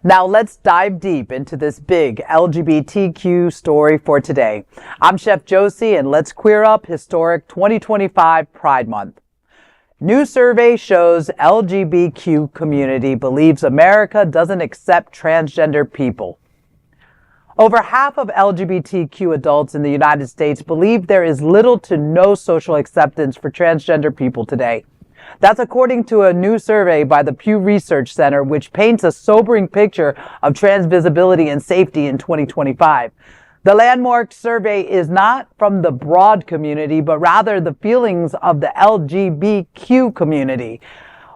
Now let's dive deep into this big LGBTQ story for today. I'm Chef Josie, and let's queer up historic 2025 Pride Month. New survey shows LGBTQ community believes America doesn't accept transgender people. Over half of LGBTQ adults in the United States believe there is little to no social acceptance for transgender people today. That's according to a new survey by the Pew Research Center, which paints a sobering picture of trans visibility and safety in 2025. The landmark survey is not from the broad community, but rather the feelings of the LGBTQ community.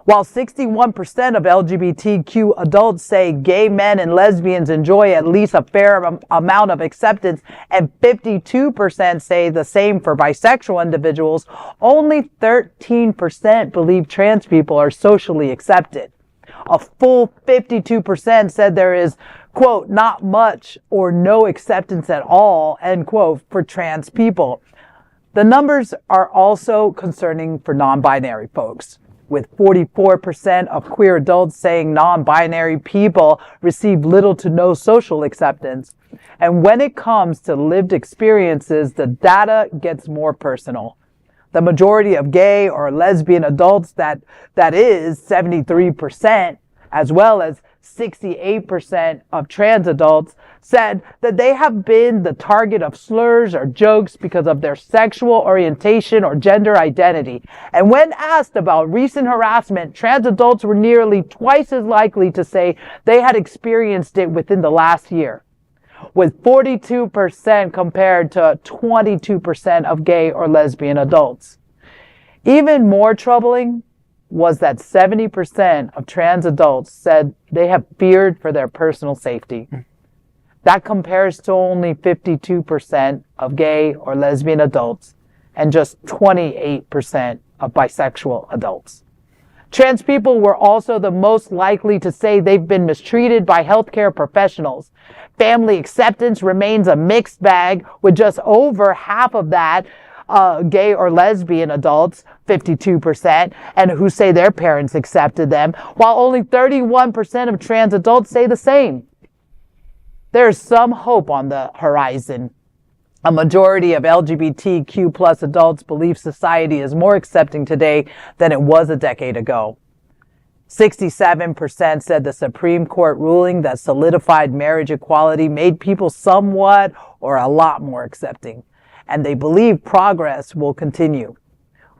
While 61% of LGBTQ adults say gay men and lesbians enjoy at least a fair amount of acceptance, and 52% say the same for bisexual individuals, only 13% believe trans people are socially accepted. A full 52% said there is, quote, not much or no acceptance at all, end quote, for trans people. The numbers are also concerning for non-binary folks, with 44% of queer adults saying non-binary people receive little to no social acceptance. And when it comes to lived experiences, the data gets more personal. The majority of gay or lesbian adults, that is 73%, as well as 68% of trans adults, said that they have been the target of slurs or jokes because of their sexual orientation or gender identity. And when asked about recent harassment, trans adults were nearly twice as likely to say they had experienced it within the last year, with 42% compared to 22% of gay or lesbian adults. Even more troubling was that 70% of trans adults said they have feared for their personal safety. That compares to only 52% of gay or lesbian adults and just 28% of bisexual adults. Trans people were also the most likely to say they've been mistreated by healthcare professionals. Family acceptance remains a mixed bag, with just over half of that gay or lesbian adults, 52%, and who say their parents accepted them, while only 31% of trans adults say the same. There's some hope on the horizon. A majority of LGBTQ plus adults believe society is more accepting today than it was a decade ago. 67% said the Supreme Court ruling that solidified marriage equality made people somewhat or a lot more accepting, and they believe progress will continue.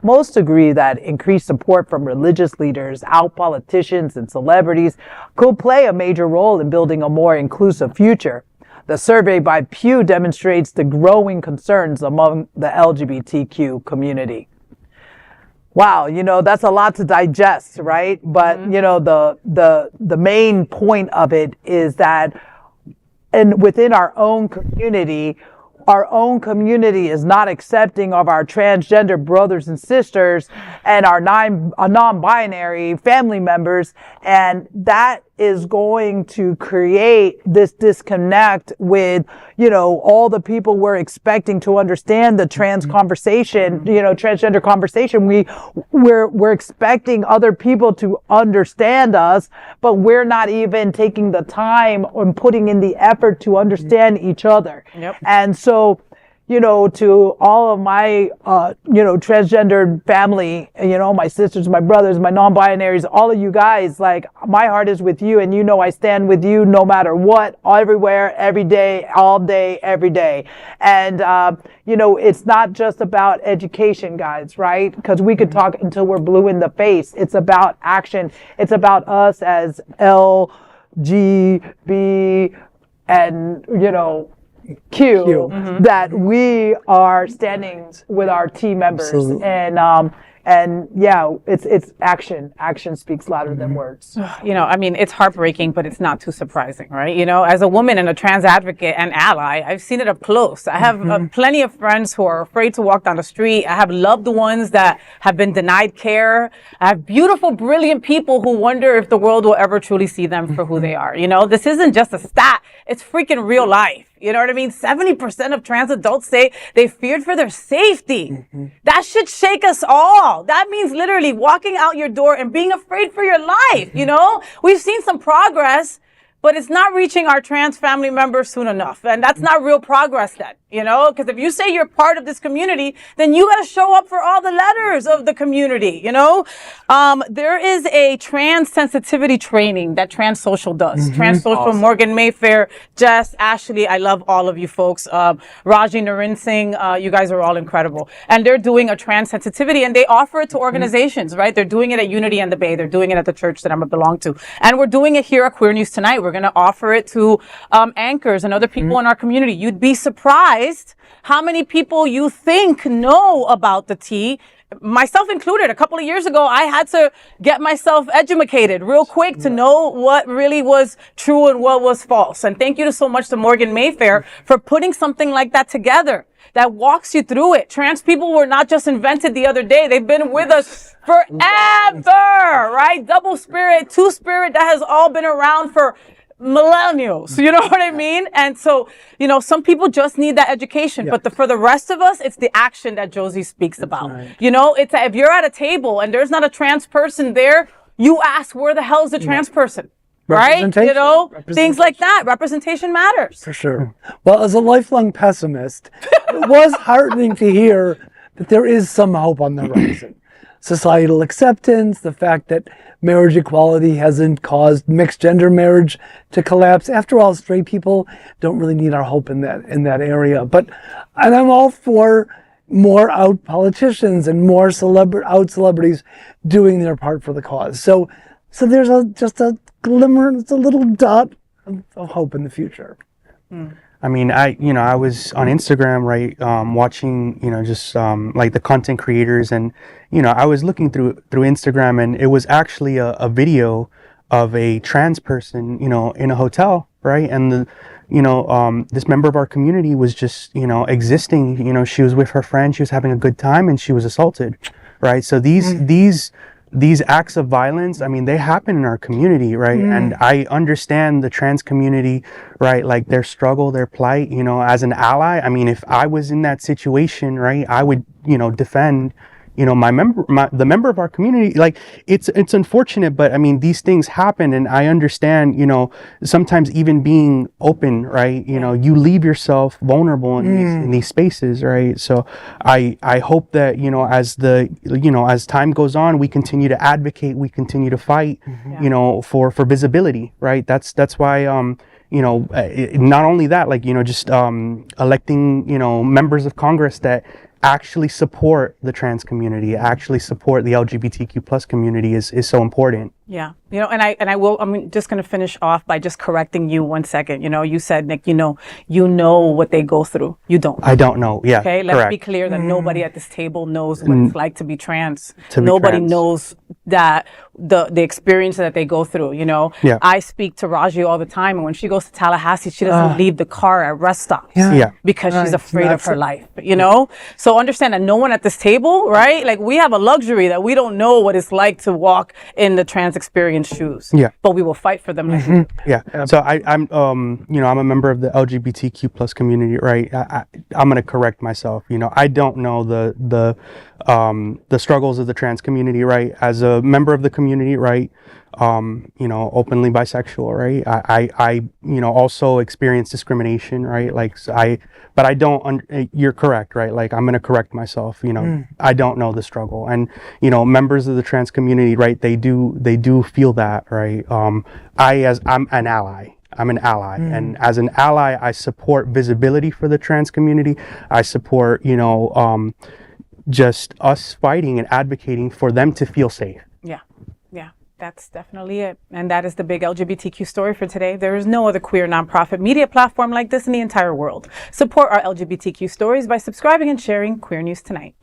Most agree that increased support from religious leaders, out politicians, and celebrities could play a major role in building a more inclusive future. The survey by Pew demonstrates the growing concerns among the LGBTQ community. Wow, that's a lot to digest, right? But, the main point of it is that within our own community is not accepting of our transgender brothers and sisters and our non-binary family members. And that is going to create this disconnect with, all the people we're expecting to understand the trans conversation, transgender conversation. We're expecting other people to understand us, but we're not even taking the time or putting in the effort to understand each other. Yep. And so, to all of my, transgendered family, my sisters, my brothers, my non-binaries, all of you guys, like, my heart is with you, and I stand with you no matter what, everywhere, every day, all day, every day. And, it's not just about education, guys, right? Because we could talk until we're blue in the face. It's about action. It's about us as LGB and, Q. That we are standing with our team members. Absolutely. And yeah, it's action. Action speaks louder than words. It's heartbreaking, but it's not too surprising, right? As a woman and a trans advocate and ally, I've seen it up close. I have plenty of friends who are afraid to walk down the street. I have loved ones that have been denied care. I have beautiful, brilliant people who wonder if the world will ever truly see them for who they are. This isn't just a stat. It's freaking real life. You know what I mean? 70% of trans adults say they feared for their safety. That should shake us all. That means literally walking out your door and being afraid for your life. We've seen some progress, but it's not reaching our trans family members soon enough. And that's not real progress then, you know, because if you say you're part of this community, then you got to show up for all the letters of the community, you know. There is a trans sensitivity training that Trans Social does. Trans Social, awesome. Morgan Mayfair, Jess, Ashley, I love all of you folks. Raji Naren Singh, you guys are all incredible. And they're doing a trans sensitivity, and they offer it to organizations, right? They're doing it at Unity and the Bay. They're doing it at the church that I'm a belong to. And we're doing it here at Queer News Tonight. We're going to offer it to anchors and other people in our community. You'd be surprised how many people you think know about the T, myself included. A couple of years ago, I had to get myself educated real quick to know what really was true and what was false. And thank you so much to Morgan Mayfair for putting something like that together that walks you through it. Trans people were not just invented the other day. They've been with us forever, right? Double spirit, two spirit, that has all been around for millennials, you know what I mean? And so, you know, some people just need that education, but for the rest of us, it's the action that Josie speaks about. Right. You know, it's if you're at a table and there's not a trans person there, you ask, where the hell is the trans person? Right? You know, things like that. Representation matters. For sure. Well, as a lifelong pessimist, it was heartening to hear that there is some hope on the horizon. Societal acceptance, the fact that marriage equality hasn't caused mixed gender marriage to collapse. After all, straight people don't really need our hope in that area. And I'm all for more out politicians and more out celebrities doing their part for the cause. So there's just a glimmer, it's a little dot of hope in the future. I mean, I was on Instagram, right, watching, just like the content creators, and, I was looking through Instagram, and it was actually a video of a trans person, in a hotel, right? And this member of our community was just, existing, she was with her friend, she was having a good time, and she was assaulted, right? So these acts of violence, I mean, they happen in our community, right? And I understand the trans community, right? Like their struggle, their plight, as an ally. I mean, if I was in that situation, right, I would, defend, the member of our community. Like it's unfortunate, but I mean, these things happen, and I understand, sometimes even being open, right? You leave yourself vulnerable in these spaces, right? So I hope that, as time goes on, we continue to advocate, we continue to fight, for visibility, right? That's why, not only that, like, just electing, members of Congress that actually support the trans community, actually support the LGBTQ plus community is so important. Yeah. I'm just going to finish off by just correcting you 1 second. You said, Nick, you know what they go through. You don't. I don't know. Yeah. Okay. Let's be clear that nobody at this table knows what it's like to be trans. Nobody knows that the experience that they go through, Yeah. I speak to Raji all the time, and when she goes to Tallahassee, she doesn't leave the car at rest stops because she's afraid of her life, So understand that no one at this table, right? Like, we have a luxury that we don't know what it's like to walk in the trans experience shoes. Yeah. But we will fight for them. Yeah. So I'm a member of the LGBTQ plus community, right? I'm going to correct myself. I don't know the struggles of the trans community, right? As a member of the community, right? Openly bisexual, right? I also experience discrimination, right? Like, but I don't, you're correct, right? Like, I'm going to correct myself, I don't know the struggle. And, members of the trans community, right? They do feel that, right? I'm an ally. And as an ally, I support visibility for the trans community. I support, just us fighting and advocating for them to feel safe. Yeah. That's definitely it. And that is the big LGBTQ story for today. There is no other queer nonprofit media platform like this in the entire world. Support our LGBTQ stories by subscribing and sharing Queer News Tonight.